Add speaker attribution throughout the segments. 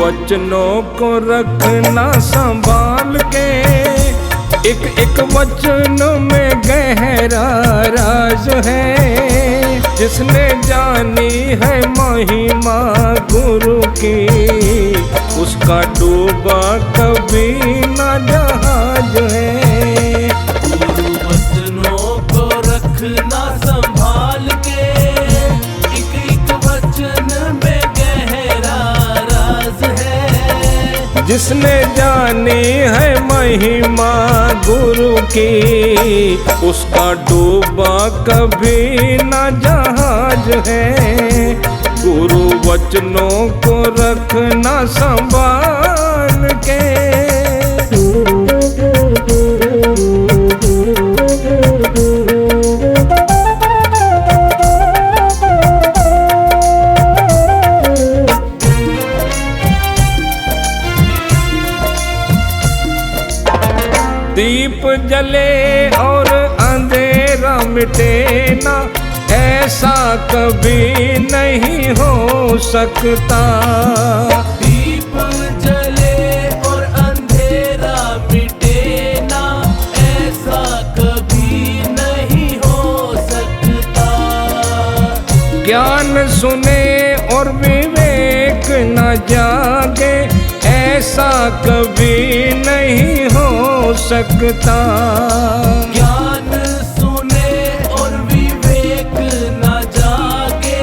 Speaker 1: वचनों को रखना संभाल के, एक एक वचन में गहरा राज है। जिसने जानी है महिमा गुरु की, उसका डूबा कभी ना जहाज है।
Speaker 2: गुरु वचनों को रखना संभाल के, एक एक वचन में गहरा राज है।
Speaker 1: जिसने जानी है महिमा गुरु की, उसका डूबा कभी ना जहाज है। गुरु वचनों को रखना संभाल के। दीप जले और अंधेरा मिटे ना, ऐसा कभी नहीं हो सकता।
Speaker 2: दीप जले और अंधेरा मिटे ना, ऐसा कभी नहीं हो सकता।
Speaker 1: ज्ञान सुने और विवेक न जागे, ऐसा कभी नहीं हो सकता।
Speaker 2: ज्ञान सुने और विवेक न जागे,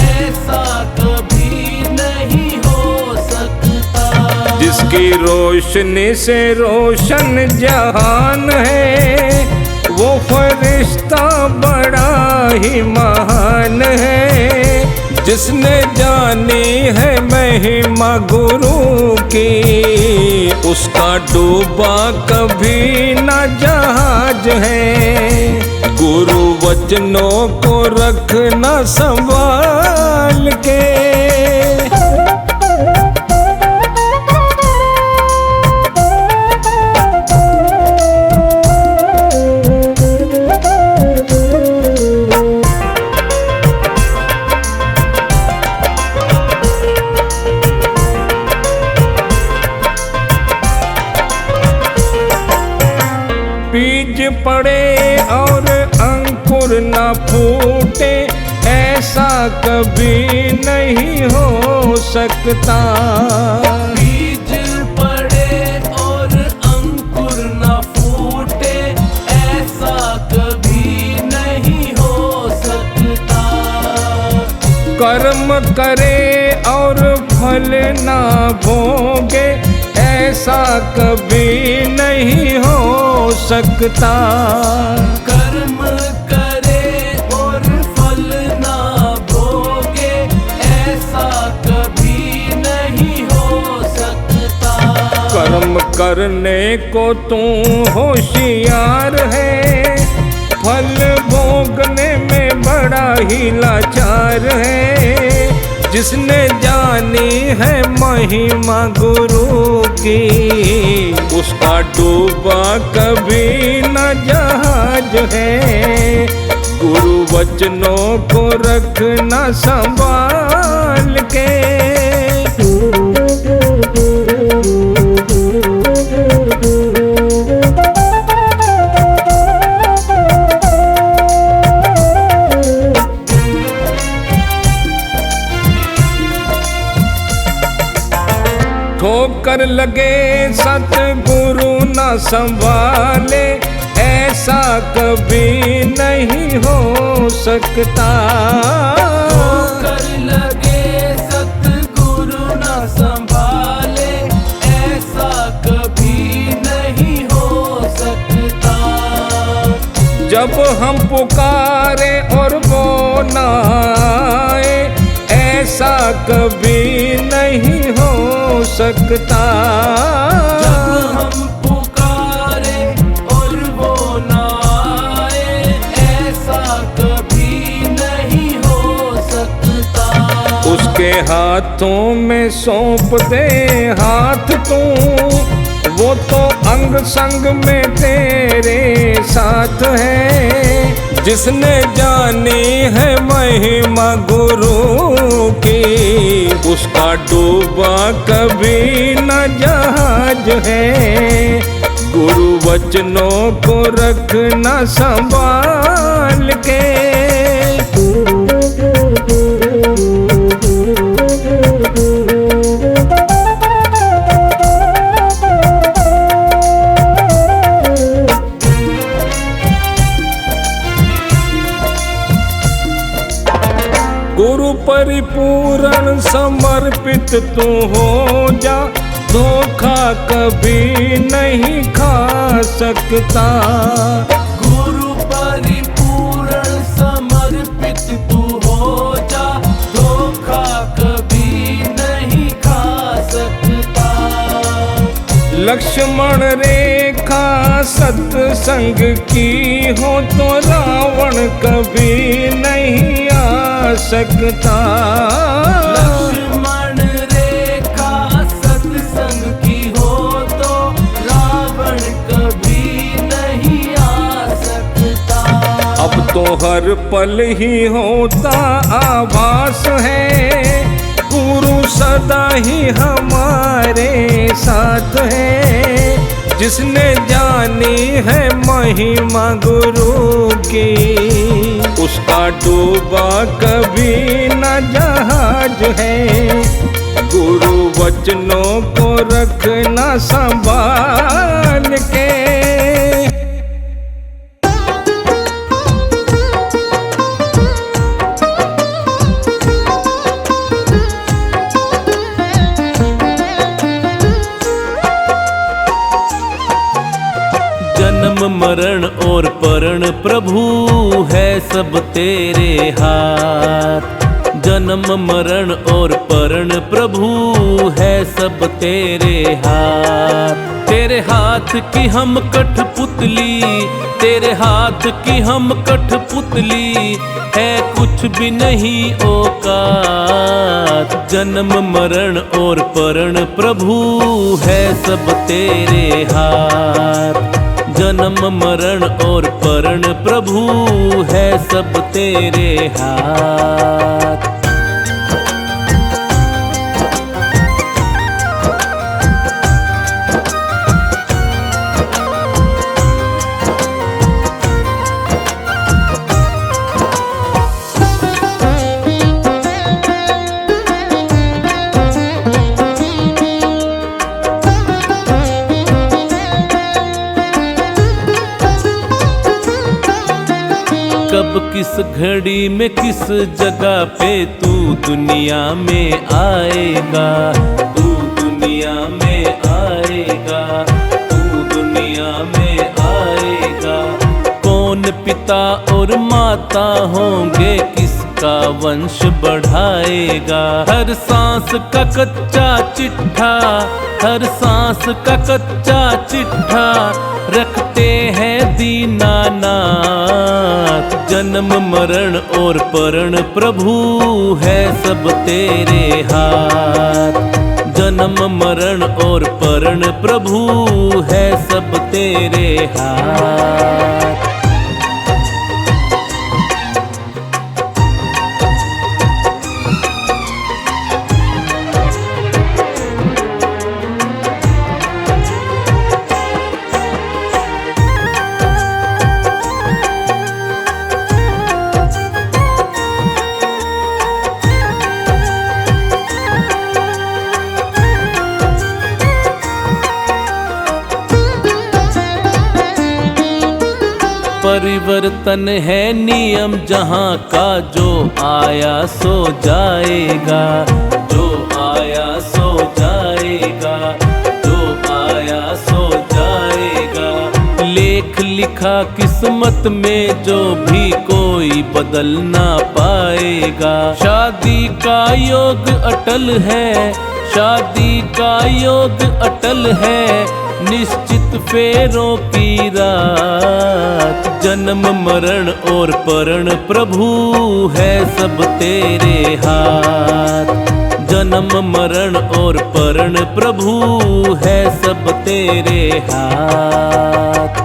Speaker 2: ऐसा कभी नहीं हो सकता।
Speaker 1: जिसकी रोशनी से रोशन जहान है, वो फरिश्ता बड़ा ही महान है। जिसने जानी है महिमा गुरु की, उसका डूबा कभी ना जहाज है। गुरु वचनों को रखना संभाल के। बीज पड़े और अंकुर न फूटे, ऐसा कभी नहीं हो सकता।
Speaker 2: बीज पड़े और अंकुर न फूटे, ऐसा कभी नहीं हो सकता।
Speaker 1: कर्म करे और फल ना भोगे, ऐसा कभी नहीं हो सकता।
Speaker 2: कर्म करे और फल ना भोगे, ऐसा कभी नहीं हो सकता।
Speaker 1: कर्म करने को तू होशियार है, फल भोगने में बड़ा ही लाचार है। जिसने जानी है महिमा गुरु की, उसका डूबा कभी न जहाज है। गुरु वचनों को रखना संभाल के। ठोकर लगे सतगुरु न संभाले, ऐसा कभी नहीं हो सकता।
Speaker 2: ठोकर लगे सतगुरु न संभाले, ऐसा कभी नहीं हो सकता।
Speaker 1: जब हम पुकारे और वो न आए, ऐसा कभी नहीं हो सकता।
Speaker 2: जब हम पुकारे और वो ना आए, ऐसा कभी नहीं हो सकता।
Speaker 1: उसके हाथों में सौंप दे हाथ तू, वो तो अंग संग में तेरे साथ है, जिसने जानी है महिमा गुरु की, उसका डूबा कभी न जहाज है। गुरु वचनों को रखना संभाल के। गुरु परिपूर्ण समर्पित तू हो जा, धोखा कभी नहीं खा सकता।
Speaker 2: गुरु परिपूर्ण समर्पित तू हो जा, धोखा कभी नहीं खा सकता।
Speaker 1: लक्ष्मण रेखा सत्संग की हो तो रावण कभी नहीं आ सकता।
Speaker 2: लक्ष्मण रेखा सत्संग की हो तो रावण कभी नहीं आ सकता।
Speaker 1: अब तो हर पल ही होता आभास है, गुरु सदा ही हमारे साथ है। जिसने जानी है महिमा गुरु की, उसका डूबा कभी न जहाज है। गुरु वचनों को रखना संभाल के।
Speaker 2: जन्म मरण और परण प्रभु है सब तेरे हाथ। जन्म मरण और परण प्रभु है सब तेरे हाथ। तेरे हाथ की हम कठपुतली, तेरे हाथ की हम कठपुतली, है कुछ भी नहीं औकात। जन्म मरण और परण प्रभु है सब तेरे हाथ। जन्म मरण और परण प्रभु है सब तेरे हाथ। कब किस घड़ी में किस जगह पे तू दुनिया में आएगा, तू दुनिया में आएगा, तू दुनिया में आएगा। कौन पिता और माता होंगे, किसका वंश बढ़ाएगा। हर सांस का कच्चा चिट्ठा, हर सांस का कच्चा चिट्ठा रखते हैं दीनानाथ। जन्म मरण और परण प्रभु है सब तेरे हाथ। जन्म मरण और परण प्रभु है सब तेरे हाथ। परिवर्तन है नियम जहाँ का, जो आया सो जाएगा, जो आया सो जाएगा, जो आया सो जाएगा। लेख लिखा किस्मत में जो भी कोई बदल ना पाएगा। शादी का योग अटल है, शादी का योग अटल है, निश्चित फेरों की रात। जन्म मरण और परण प्रभु है सब तेरे हाथ। जन्म मरण और परण प्रभु है सब तेरे हाथ।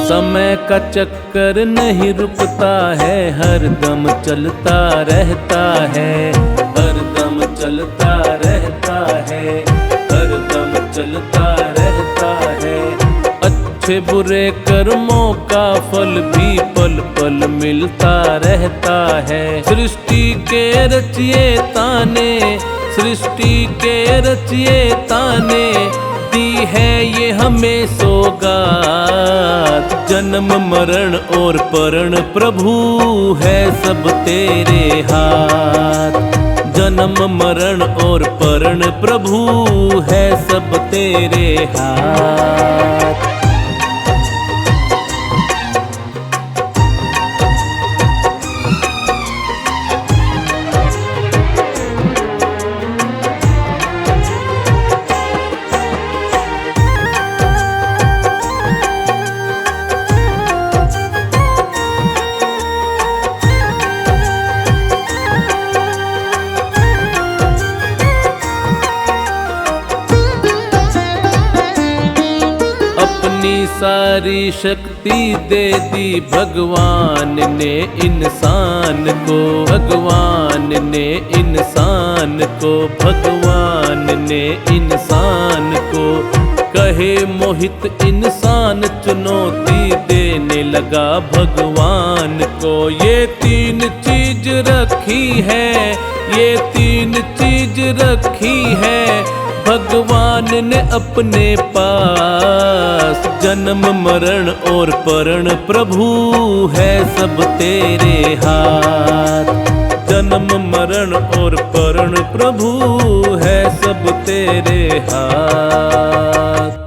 Speaker 2: समय का चक्कर नहीं रुकता है, हर दम चलता रहता है, हर दम चलता रहता है, हर दम चलता रहता है। अच्छे बुरे कर्मों का फल भी पल पल मिलता रहता है। सृष्टि के रचयिता ने, सृष्टि के रचयिता ने दी है ये हमें सौगात। जन्म मरण और परण प्रभु है सब तेरे हाथ। जन्म मरण और परण प्रभु है सब तेरे हाथ। अपनी सारी शक्ति दे दी भगवान ने इंसान को, भगवान ने इंसान को, भगवान ने इंसान को। कहे मोहित इंसान चुनौती देने लगा भगवान को। ये तीन चीज रखी है, ये तीन चीज रखी है भगवान ने अपने पास। जन्म मरण और परण प्रभु है सब तेरे हाथ। जन्म मरण और परण प्रभु है सब तेरे हाथ।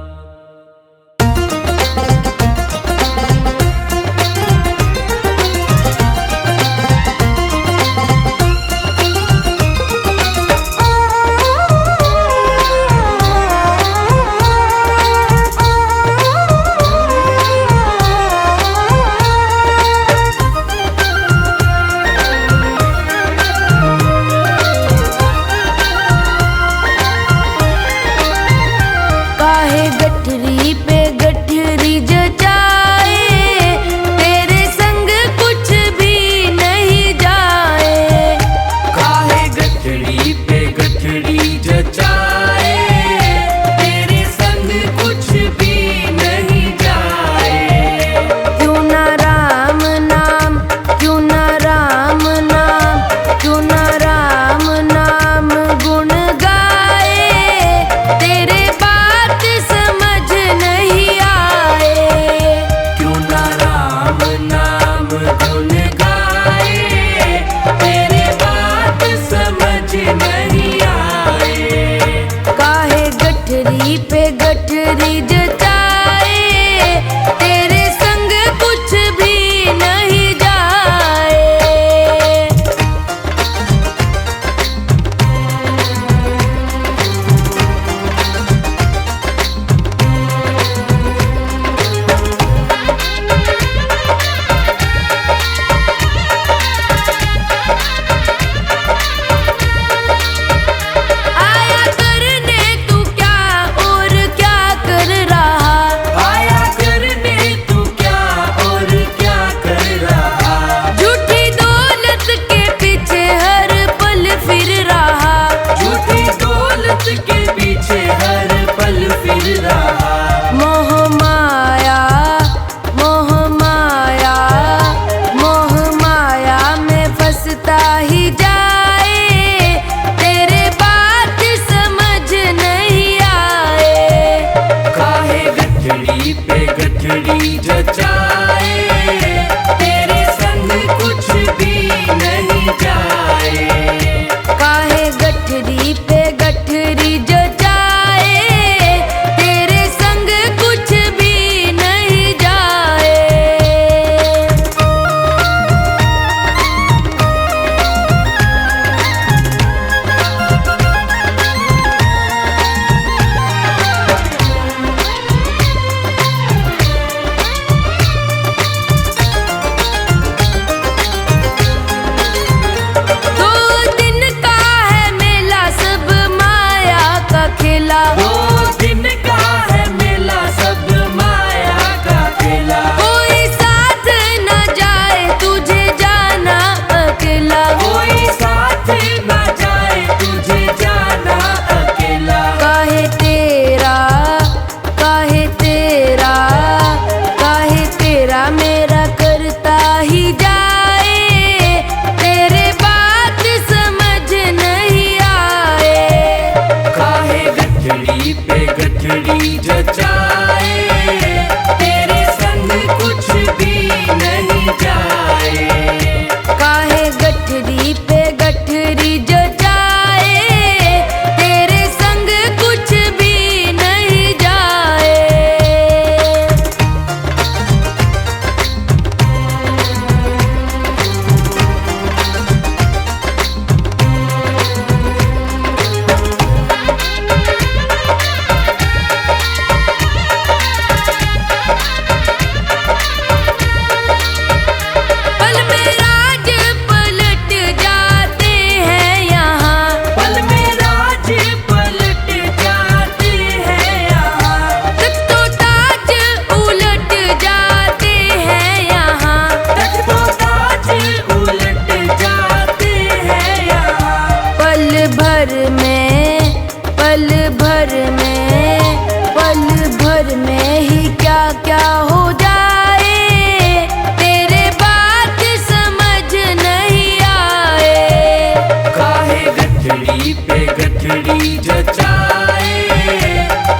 Speaker 3: भर में ही क्या क्या हो जाए, तेरे बात समझ नहीं आए।
Speaker 4: काहे गठड़ी पे गठड़ी जचाए,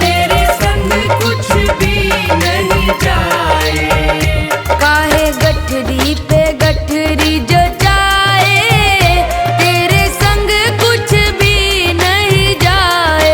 Speaker 4: तेरे संग कुछ भी नहीं जाए।
Speaker 3: काहे गठरी पे गठरी जचाए, तेरे संग कुछ भी नहीं जाए।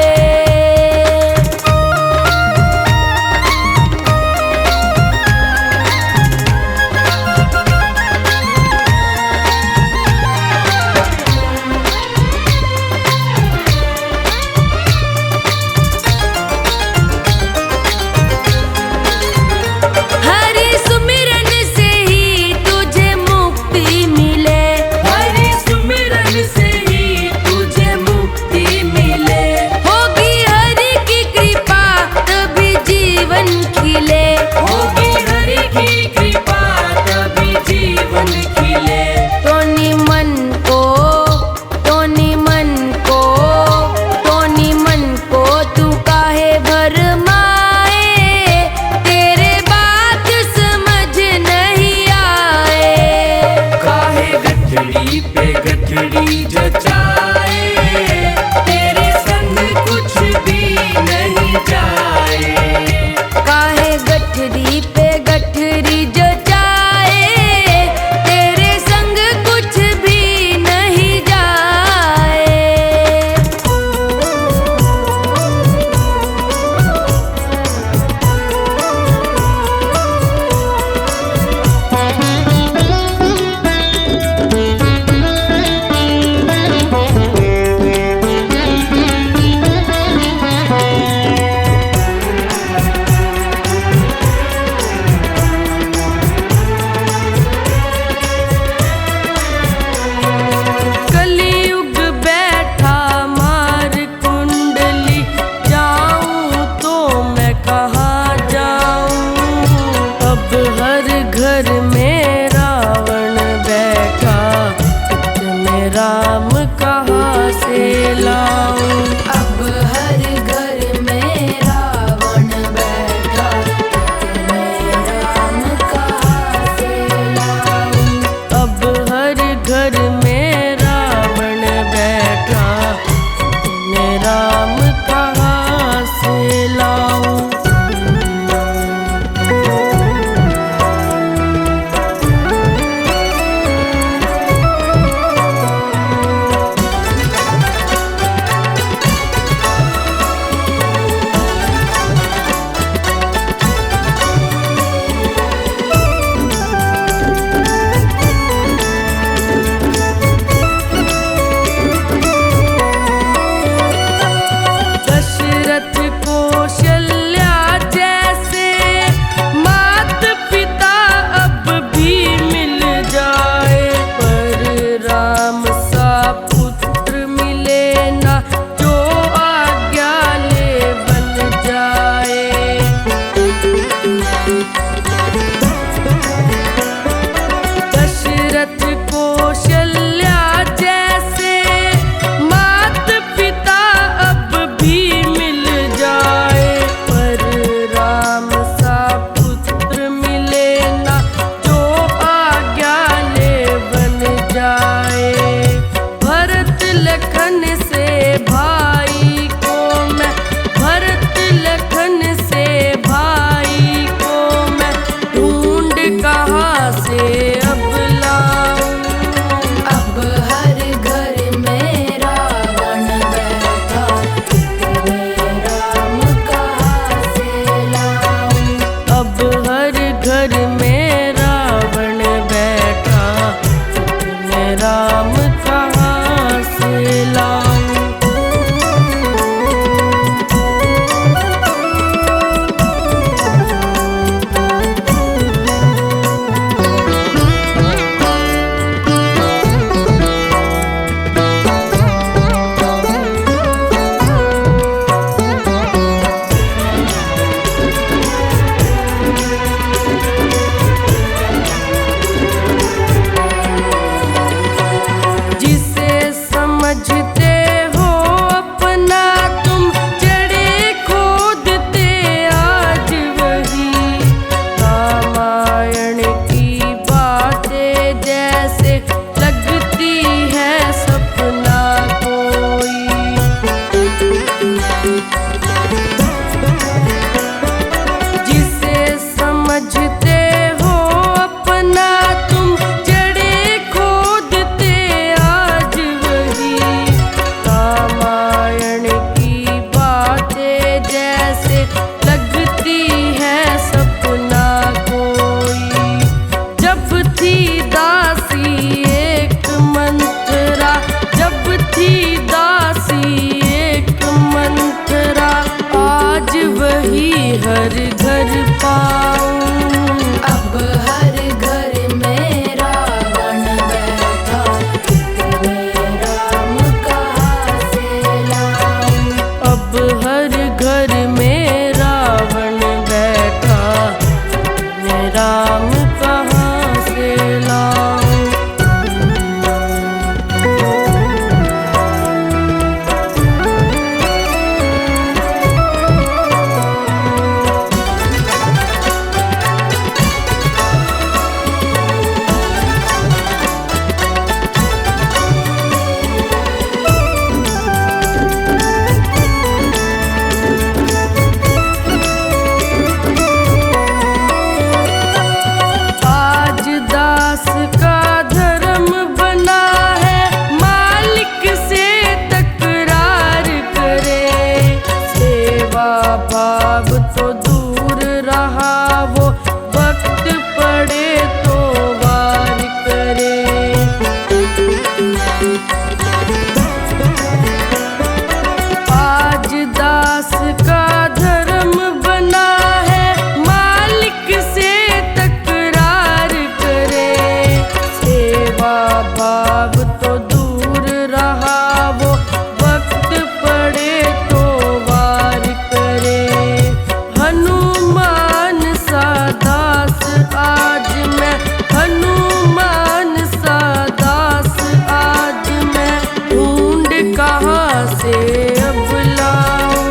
Speaker 3: से अब लाऊं।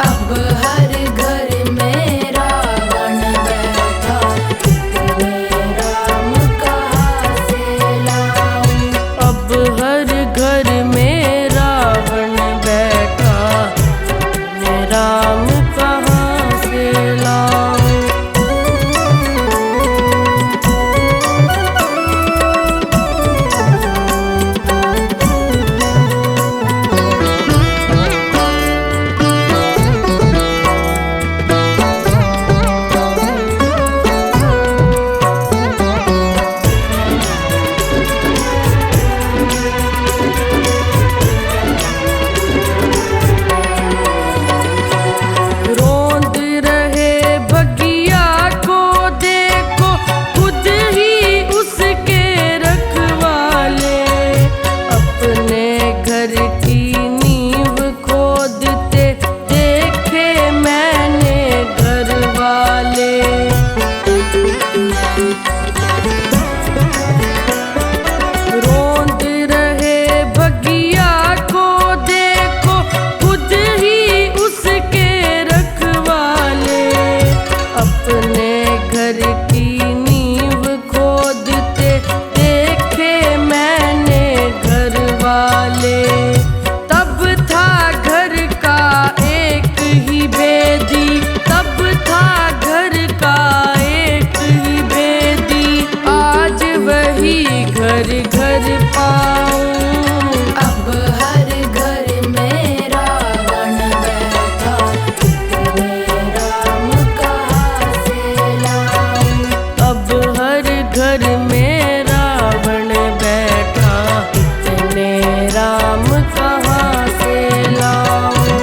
Speaker 3: अब हर घर में रावण बैठा, इतने राम कहाँ से लाऊं। अब हर घर में रावण बैठा, इतने राम कहाँ से लाऊं। रोंद रहे भगिया को देखो, खुद ही उसके रखवाले। अपने घर की नींव खोदते देखे मैंने घर वाले। रोंद रहे भगिया को देखो, खुद ही उसके रखवाले। अपने घर की नींव खोदते देखे मैंने घर वाले। तब था घर का एक ही भेदी, तब था घर का एक ही भेदी। आज वही घर घर पाऊं। अब हर घर में रावण बैठा, इतने राम कहाँ से लाऊं। अब हर घर में रावण बैठा, इतने राम कहाँ से लाऊं।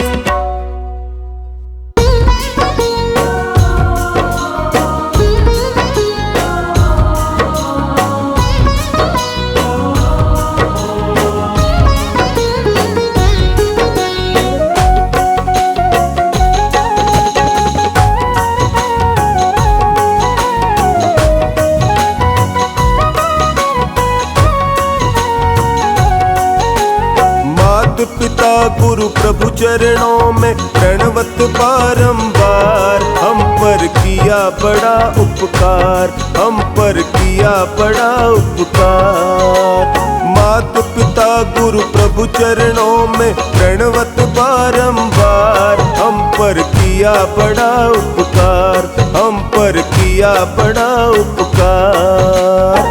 Speaker 5: मात पिता गुरु प्रभु चरणों में प्रणवत बारंबार। हम पर किया बड़ा उपकार, हम पर किया बड़ा उपकार। मात पिता गुरु प्रभु चरणों में प्रणवत बारंबार। हम पर किया बड़ा उपकार, हम पर किया बड़ा उपकार।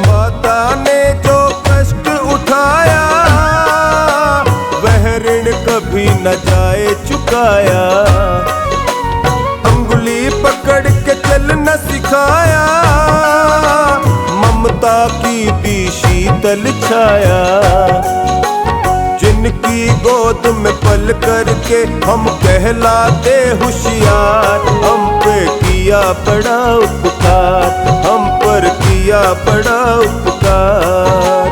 Speaker 5: माता ने जो कष्ट उठाया, वह ऋण कभी न जाए चुकाया। अंगुली पकड़ के चलना सिखाया, ममता की दी शीतल छाया। जिनकी गोद में पल करके हम कहलाते होशियार। हम पे किया बड़ा उपकार, हम पर किया बड़ा उपकार।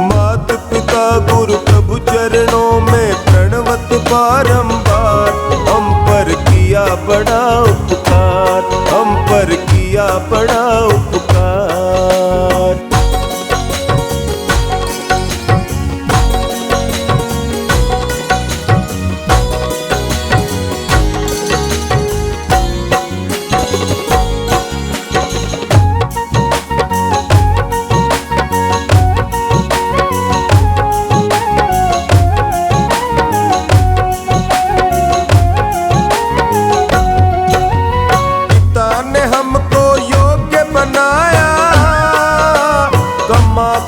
Speaker 5: मात पिता गुरु प्रभु चरणों में प्रणवत बारंबार। हम पर किया बड़ा उपकार, हम पर किया बड़ा उपकार।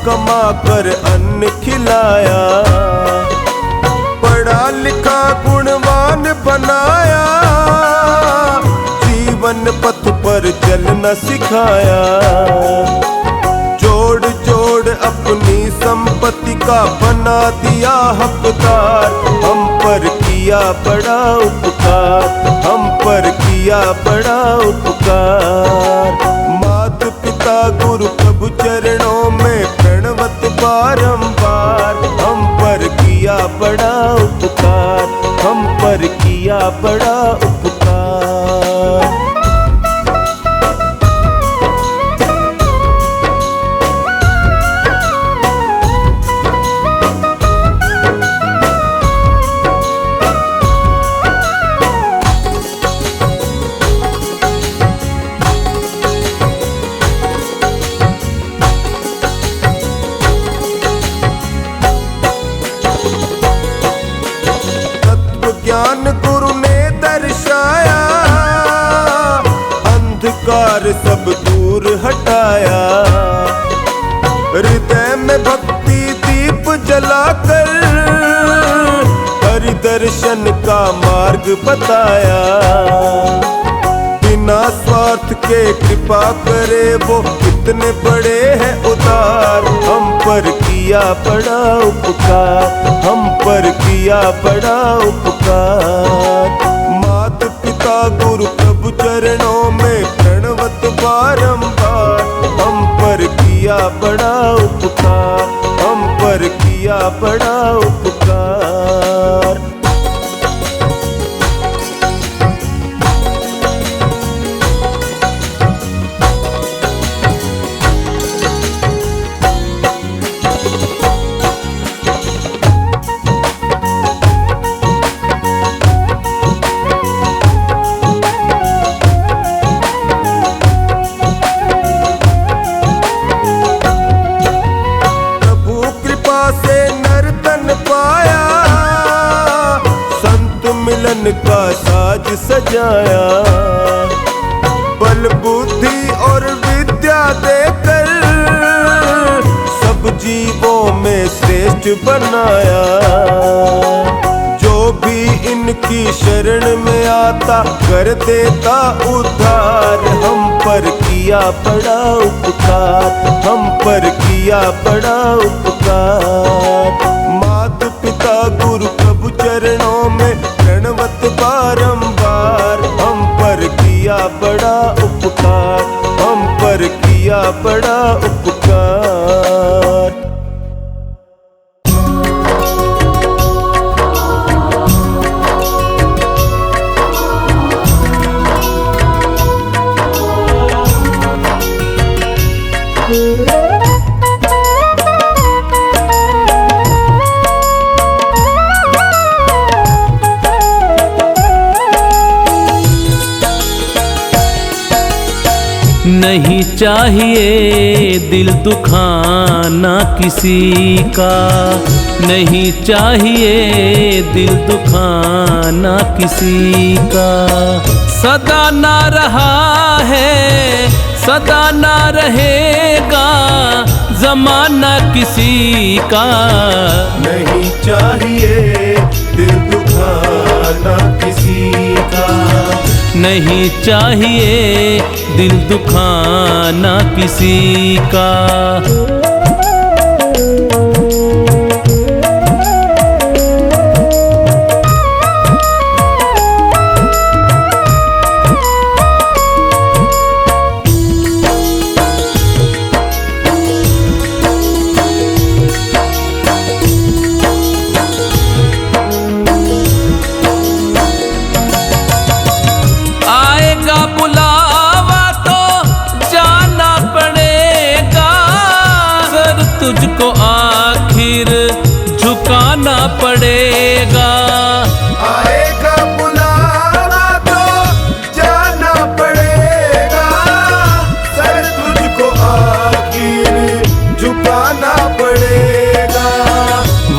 Speaker 5: कमा कर अन्न खिलाया, पढ़ा लिखा गुणवान बनाया, जीवन पथ पर चलना सिखाया। जोड़ जोड़ अपनी संपत्ति का बना दिया हकदार, हम पर किया बड़ा उपकार, हम पर पर किया बड़ा उपकार। मात पिता गुरु प्रभु चरणों में प्रणवत बारंबार, हम पर किया बड़ा उपकार, हम पर किया बड़ा उपकार। ज्ञान गुरु ने दर्शाया, अंधकार सब दूर हटाया। हृदय में भक्ति दीप जलाकर हरि दर्शन का मार्ग बताया। बिना स्वार्थ के कृपा करे वो कितने बड़े हैं उदार, हम पर किया बड़ा उपकार, हम पर किया बड़ा उपकार। मात पिता गुरु प्रभु चरणों में प्रणवत बारंबार, हम पर किया बड़ा उपकार, हम पर किया बड़ा उपकार। का साज सजाया, बल बुद्धि और विद्या देकर सब जीवों में श्रेष्ठ बनाया। जो भी इनकी शरण में आता कर देता उद्धार, हम पर किया बड़ा उपकार, हम पर किया बड़ा उपकार। मात पिता गुरु प्रभु चरणों में प्रणवत बारंबार, हम पर किया बड़ा उपकार, हम पर किया बड़ा उपकार।
Speaker 2: नहीं चाहिए दिल दुखाना किसी का, नहीं चाहिए दिल दुखाना किसी का। सदा ना रहा है, सदा ना रहेगा जमाना किसी का।
Speaker 5: नहीं चाहिए दिल दुखाना किसी का,
Speaker 2: नहीं चाहिए दिल दुखाना किसी का। तुझको आखिर झुकाना पड़ेगा।
Speaker 5: आएगा बुलावा तो जाना पड़ेगा, सर तुझको आखिर झुकाना पड़ेगा।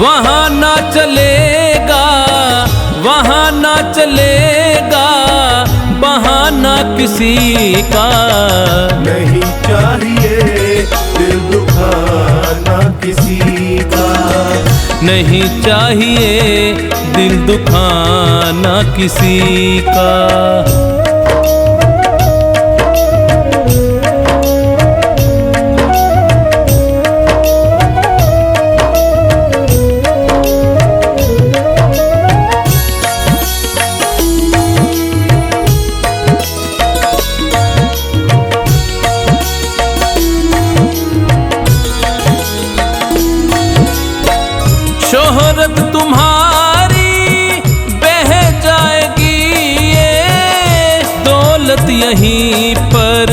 Speaker 2: वहाँ ना चलेगा, वहाँ ना चलेगा बहाना किसी का।
Speaker 5: नहीं चाहिए दिल दुखाना किसी का,
Speaker 2: नहीं चाहिए दिल दुखाना किसी का। यहीं पर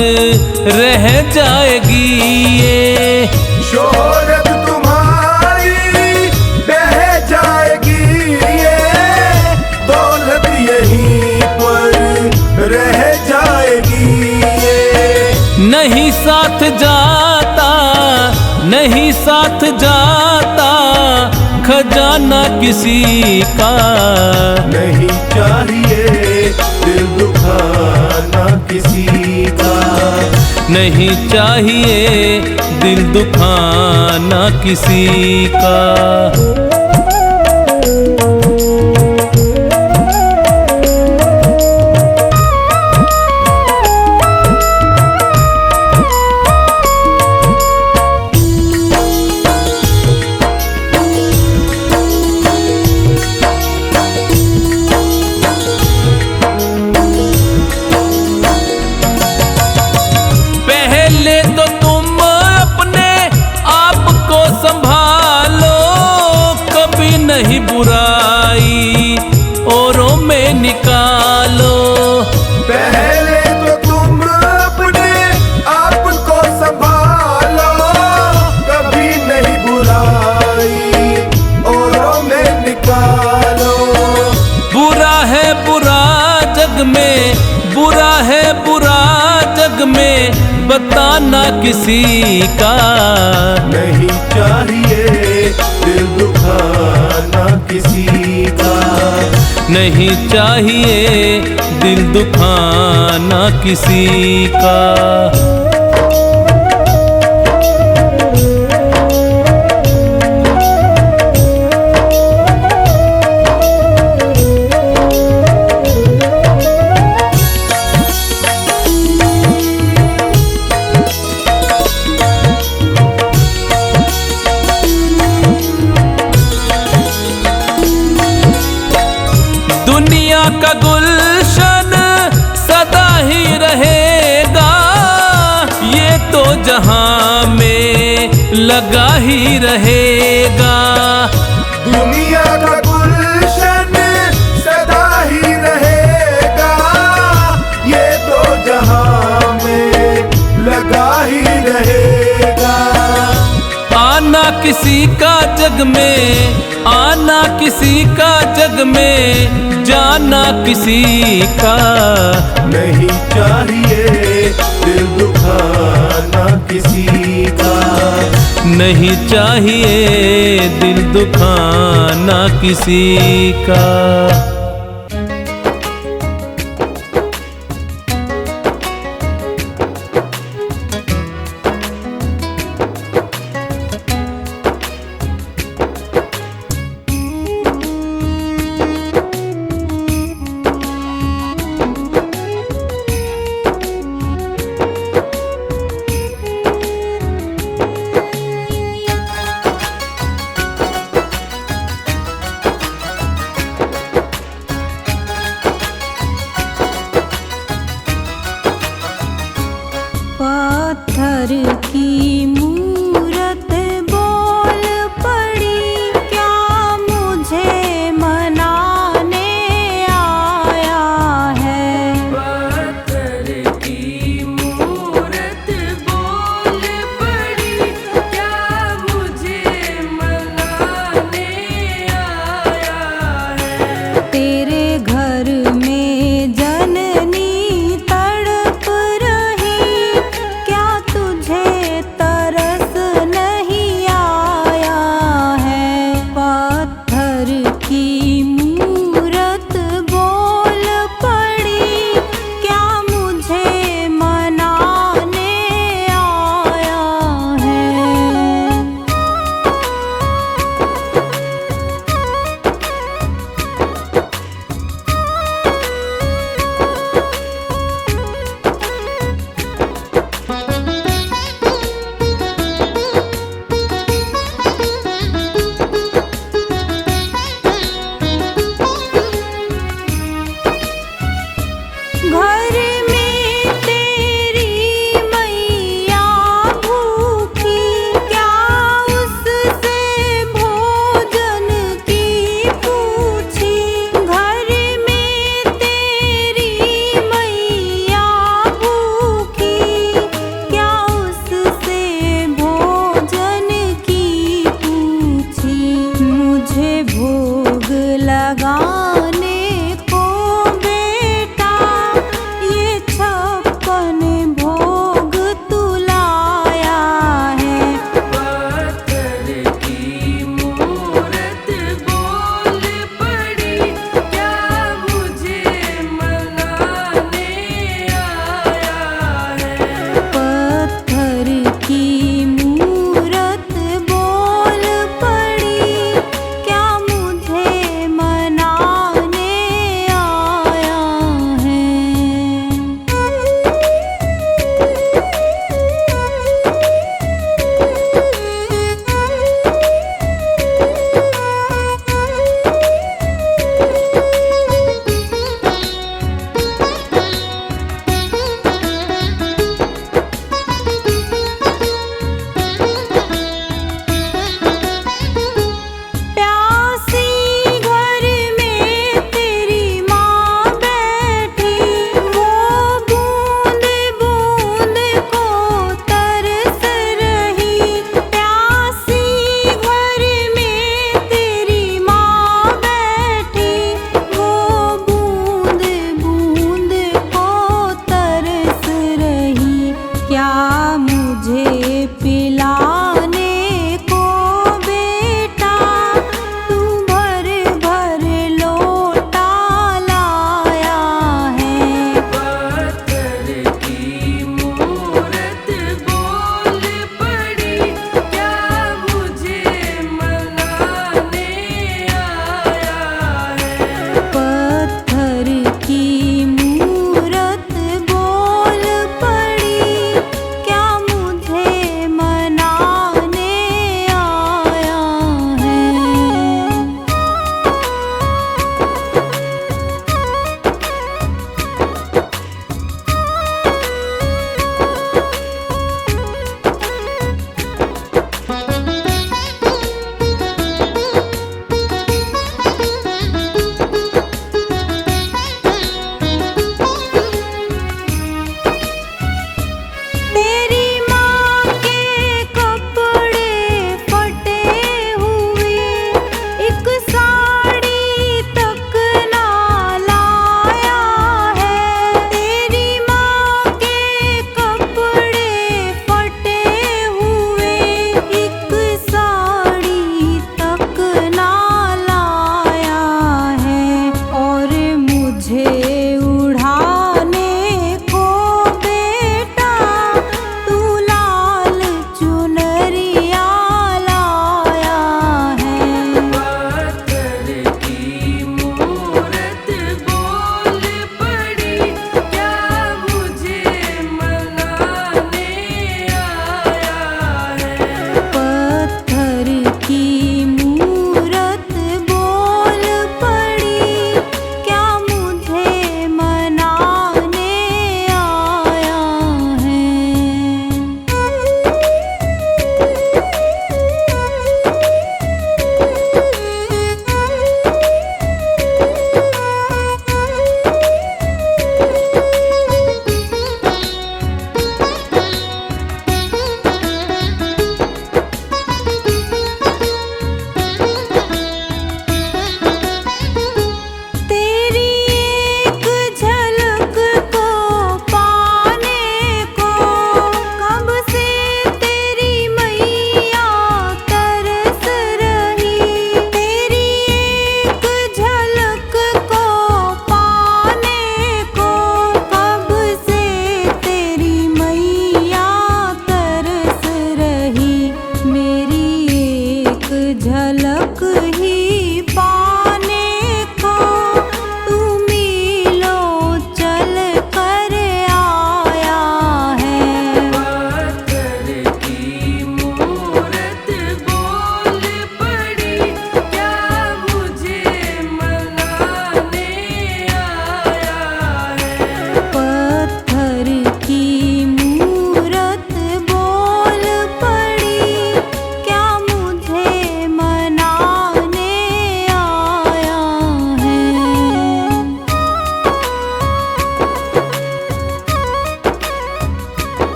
Speaker 2: रह जाएगी ये।
Speaker 5: शोहरत तुम्हारी बह जाएगी ये, दौलत यहीं पर रह जाएगी ये।
Speaker 2: नहीं साथ जाता, नहीं साथ जाता खजाना किसी का।
Speaker 5: नहीं चाहिए दिल दुखाना किसी का,
Speaker 2: नहीं चाहिए दिल दुखाना किसी का। नहीं बुराई औरों में निकालो।
Speaker 5: पहले तो तुम अपने आप को संभालो, कभी नहीं बुराई औरों में निकालो।
Speaker 2: बुरा है बुरा जग में, बुरा है बुरा जग में बताना किसी का।
Speaker 5: नहीं चाहिए दिल दुखाना किसी का,
Speaker 2: नहीं चाहिए दिल दुखाना किसी का। दुनिया का गुलशन सदा ही रहेगा, ये तो जहां में लगा ही रहेगा।
Speaker 5: दुनिया का गुलशन सदा ही रहेगा, ये तो जहां में लगा ही रहेगा।
Speaker 2: आना किसी का जग में, आना किसी का जग में, जाना किसी का।
Speaker 5: नहीं चाहिए दिल दुखाना किसी का,
Speaker 2: नहीं चाहिए दिल दुखाना किसी का।
Speaker 6: पत्थर की मूरत बोल पड़ी, क्या मुझे मनाने आया है।
Speaker 3: पत्थर की मूरत बोल पड़ी, क्या मुझे मनाने आया है।
Speaker 6: तेरे घर में जननी तड़प रही, क्या तुझे तर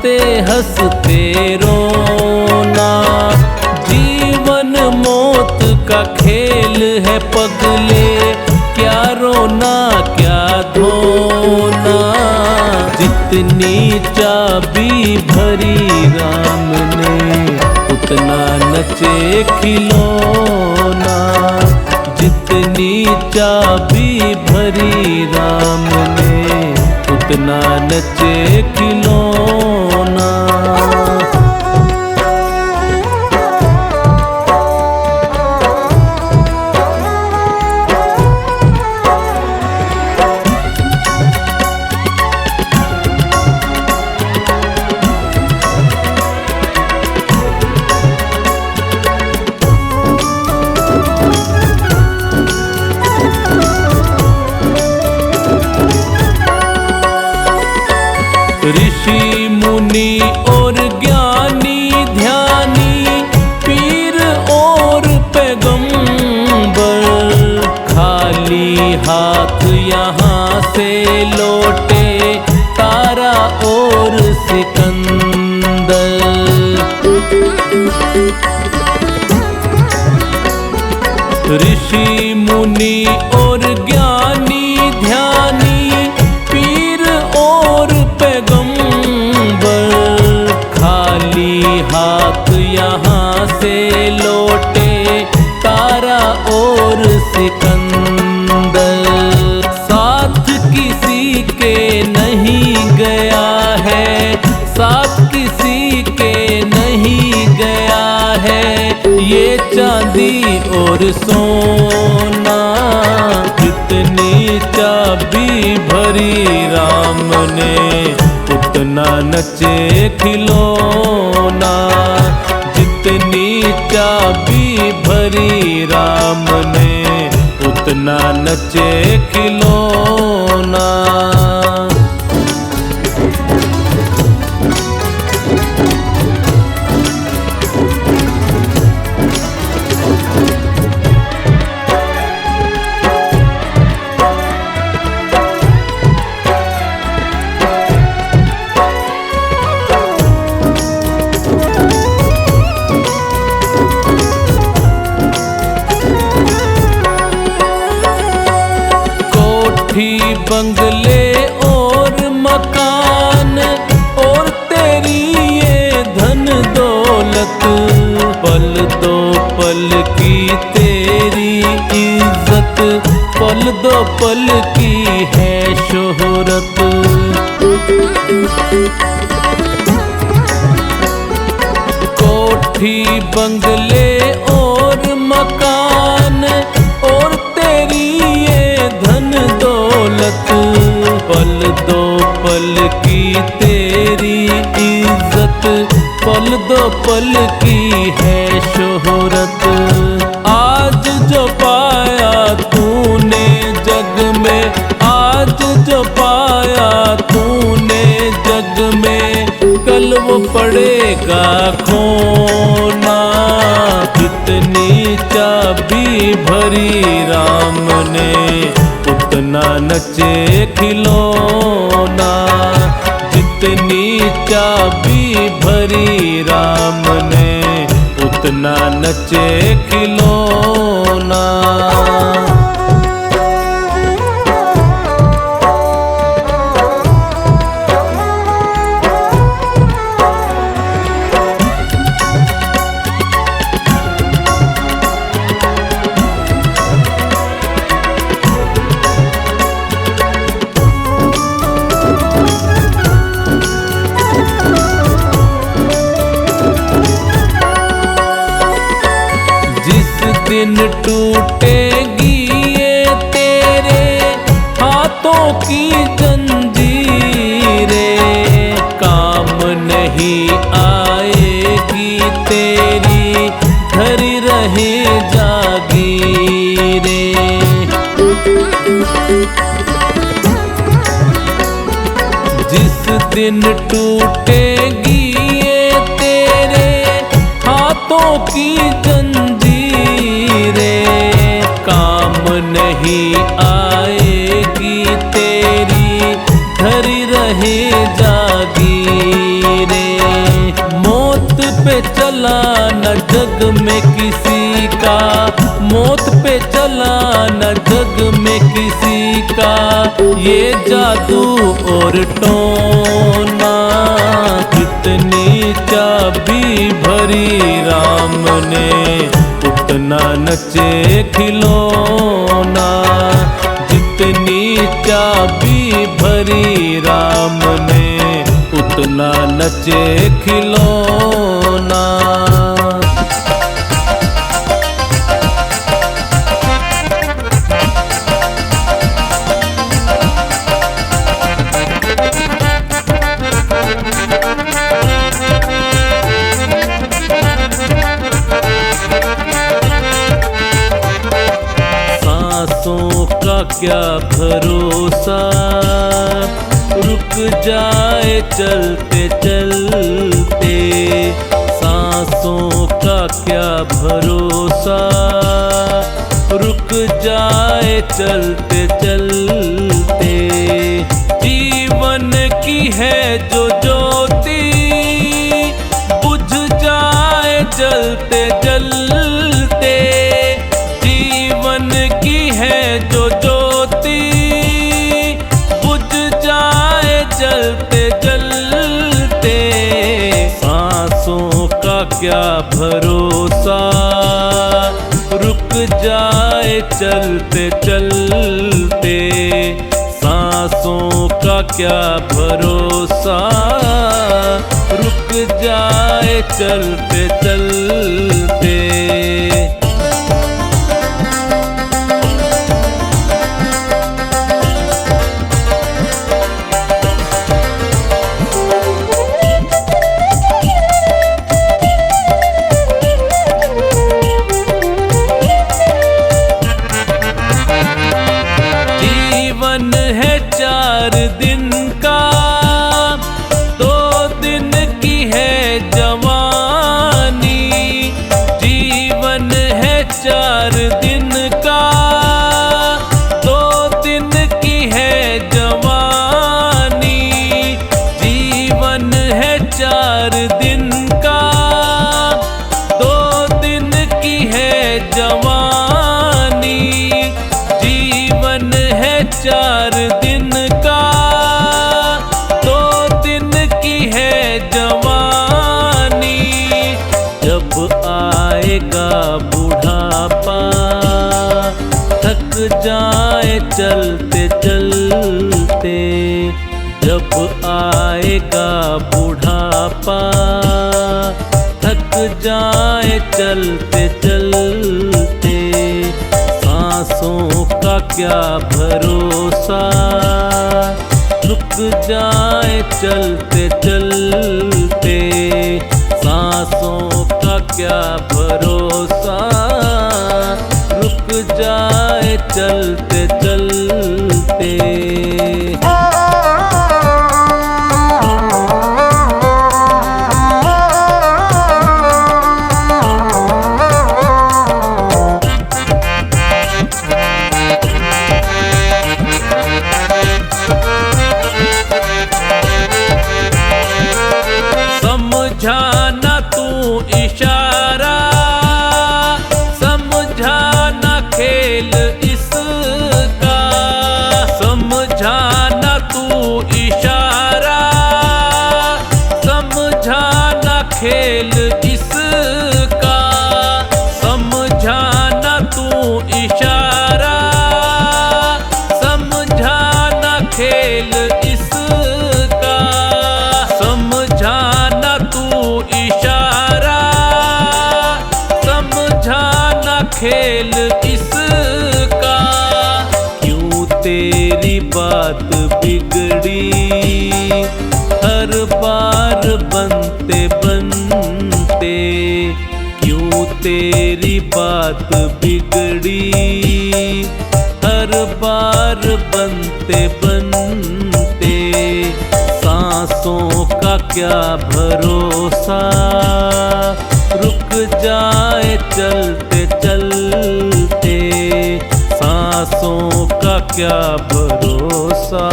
Speaker 2: हंसते हंसते रोना। जीवन मौत का खेल है पगले, क्या रोना क्या धोना। जितनी चाबी भरी राम ने, उतना नचे खिलौना। जितनी चाबी भरी राम ने, उतना नचे खिलौना। ऋषि मुनि और ज्ञानी ध्यानी, पीर और पैगंबर, खाली हाथ यहाँ से लौटे तारा और सिकंदर। ऋषि मुनि और ज्ञानी ध्यानी, पीर और पैगंबर, खाली हाथ यहाँ से लौटे तारा और सिकंदर। साथ किसी के नहीं गया है, साथ किसी के नहीं गया है, ये चांदी और सोना। जितनी चाबी भरी राम ने, उतना नचे खिलौना। जितनी चाबी भरी राम ने, उतना नचे खिलौना। बंगले और मकान और तेरी ये धन दौलत, पल दो पल की तेरी इज्जत, पल दो पल की है शोहरत। कोठी बंगले और मकान और तेरी ये धन दौलत, पल दो पल की तेरी इज्जत, पल दो पल की है शोहरत। आज जो पाया तूने जग में, आज जो पाया तूने जग में, कल वो पड़ेगा खोना। जितनी चाबी भरी राम ने, उतना नचे खिलौना। जितनी चाबी भरी राम ने, उतना नचे खिलौना। दिन टूटेगी ये तेरे हाथों की जंजीरें, काम नहीं आएगी तेरी धरी रहे जागीरें। जिस दिन टूटेगी ये तेरे हाथों की काम नहीं आएगी तेरी धरी रहे जागीरें। पे चला न जग में किसी का, मौत पे चला न जग में किसी का, ये जादू और टोना। कितनी चाबी भरी राम ने, उतना नचे खिलौना। जितनी चाबी भरी राम ने, उतना नचे खिलौना। सांसों का क्या भरोसा, रुक जाए चलते चलते। सांसों का क्या भरोसा, रुक जाए चलते चलते। जीवन की है जो ज्योति, बुझ जाए जलते जलते। जीवन की है जो ज्योति, बुझ जाए जलते जलते। सांसों का क्या भरोसा, रुक जाए चलते चलते। सांसों का क्या भरोसा, रुक जाए चलते चलते। जीवन है 4 दिन का, 2 दिन की है जवानी। जीवन है 4 दिन का, 2 दिन की है जवानी। जीवन है 4 दिन का, 2 दिन की है जवानी। जीवन है 4 दिन का, 2 दिन की है जवानी। जब आएगा बुढ़ापा, थक जाए चलते चलते। जब आएगा बुढ़ापा, थक जाए चलते चलते। सांसों का क्या भरोसा, रुक जाए चलते चलते। सांसों का क्या भरोसा, रुक जाए चलते चलते। समझाना तू इशारा, समझाना खेल इसका। समझाना तू इशारा, समझाना खेल इसका। समझाना तू इशारा, समझाना खेल इसका। समझाना तू इशारा, समझाना खेल इसका। क्यों तेरी बात बिगड़ी, हर बार बनते बनते। क्यों तेरी बात बिगड़ी, हर बार बनते बनते। सांसों का क्या भरोसा, रुक जाए चलते चलते। सांसों का क्या भरोसा,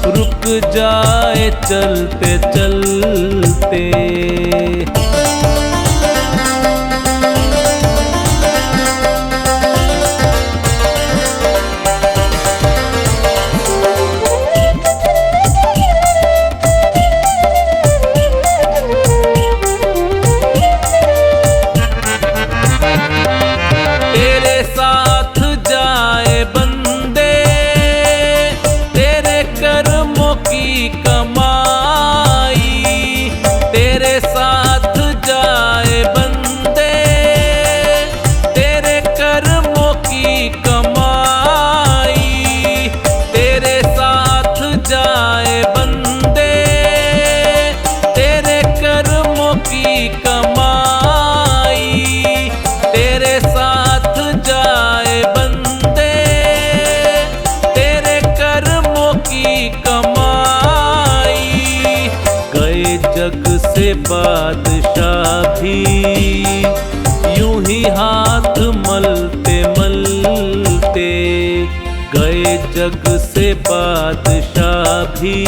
Speaker 2: रुक जाए चलते चलते। तेरे साथ जाए बंदे तेरे कर्मों की कमाई, तेरे साथ जाए बंदे तेरे कर्मों की कमाई, तेरे साथ जाए बंदे तेरे कर्मों की कमाई, तेरे साथ जाए बंदे तेरे कर्मों की कमाई। गए जग से बादशाह भी यूं ही हाथ मलते मलते, गए जग से बादशाह भी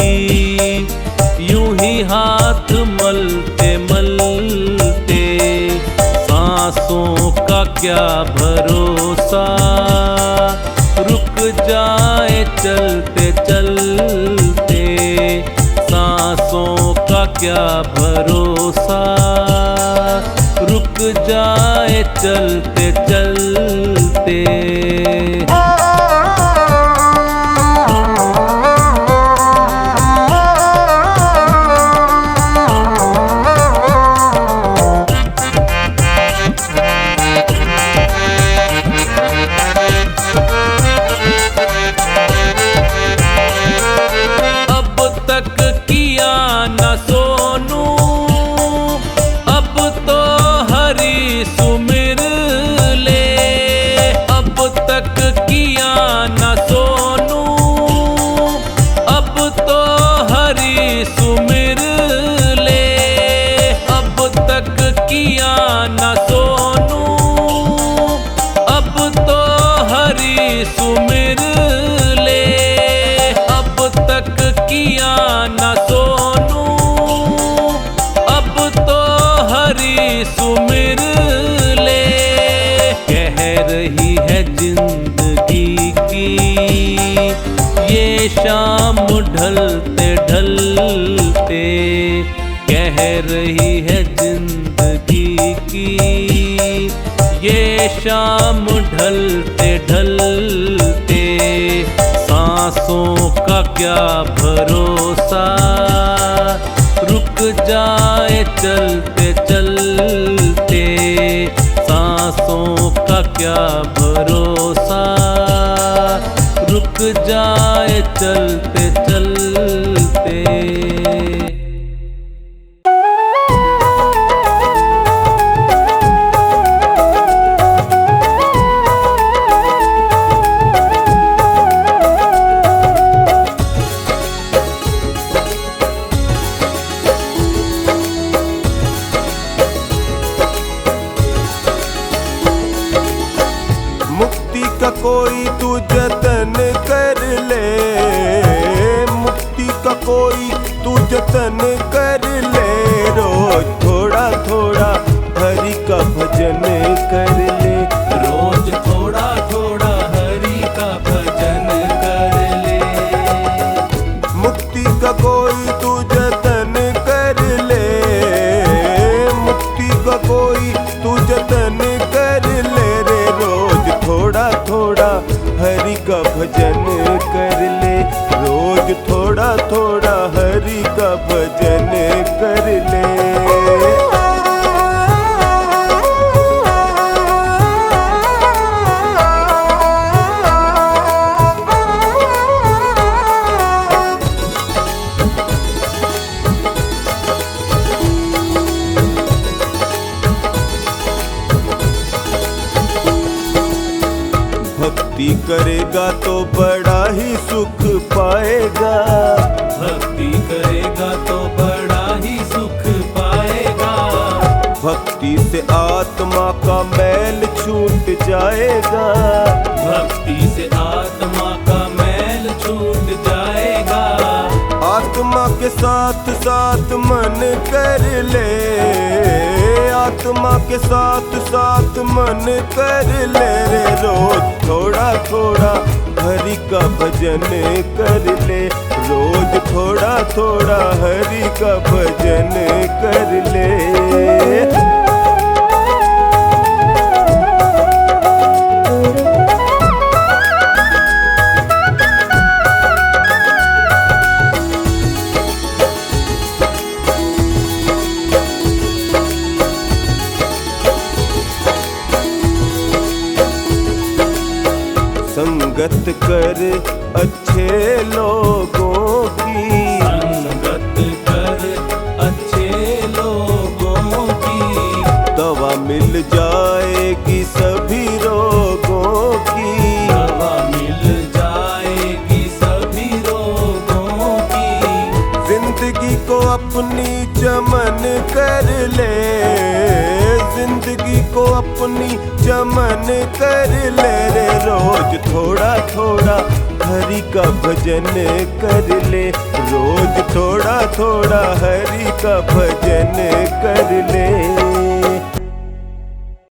Speaker 2: यूं ही हाथ मलते मलते। सांसों का क्या भरोसा रुक जाए चलते चलते, सांसों का क्या भरोसा रुक जाए चलते चलते। अब तक किया न सोनू अब तो हरि सुमिर ले, अब तक किया न सोनू अब तो हरि सुमिर ले, अब तक किया न सोनू अब तो हरि सुमिर ले, अब तक किया न सोनू अब तो हरि सुमिर ले। कह रही है जिंदगी की ये शाम ढलते ढलते, कह रही है जिंदगी की ये शाम ढलते ढलते। सांसों का क्या भरोसा रुक जाए चलते चलते, सांसों का क्या भरोसा रुक जाए चलते चलते।
Speaker 5: मुक्ति का कोई तू जतन कर ले, मुक्ति का कोई तू जतन कर ले, रोज थोड़ा थोड़ा हरि का भजन कर ले,
Speaker 2: रोज थोड़ा थोड़ा हरि का भजन कर ले।
Speaker 5: मुक्ति का कोई तू जतन कर ले, मुक्ति का कोई तू जतन कर ले रे, रोज थोड़ा थोड़ा हरि का भजन कर ले, रोज थोड़ा थोड़ा हरि का भजन कर ले। भक्ति करेगा तो बड़ा ही सुख पाएगा,
Speaker 2: भक्ति करेगा तो बड़ा ही सुख पाएगा,
Speaker 5: भक्ति से आत्मा का मैल छूट जाएगा,
Speaker 2: भक्ति से आत्मा का मैल छूट जाएगा,
Speaker 5: आत्मा के साथ साथ मन कर ले, आत्मा के साथ साथ मन कर ले रे। रोज थोड़ा थोड़ा हरि का भजन कर ले, रोज थोड़ा थोड़ा हरि का भजन कर ले। संगत कर अच्छे लोगों की,
Speaker 2: संगत कर अच्छे लोगों की,
Speaker 5: दवा मिल जाएगी सभी रोगों की,
Speaker 2: दवा मिल जाएगी सभी रोगों की।
Speaker 5: जिंदगी को अपनी चमन कर ले, जिंदगी को अपनी चमन कर ले रे। रोज थोड़ा थोड़ा हरि का भजन कर ले, रोज थोड़ा थोड़ा हरि का भजन कर ले।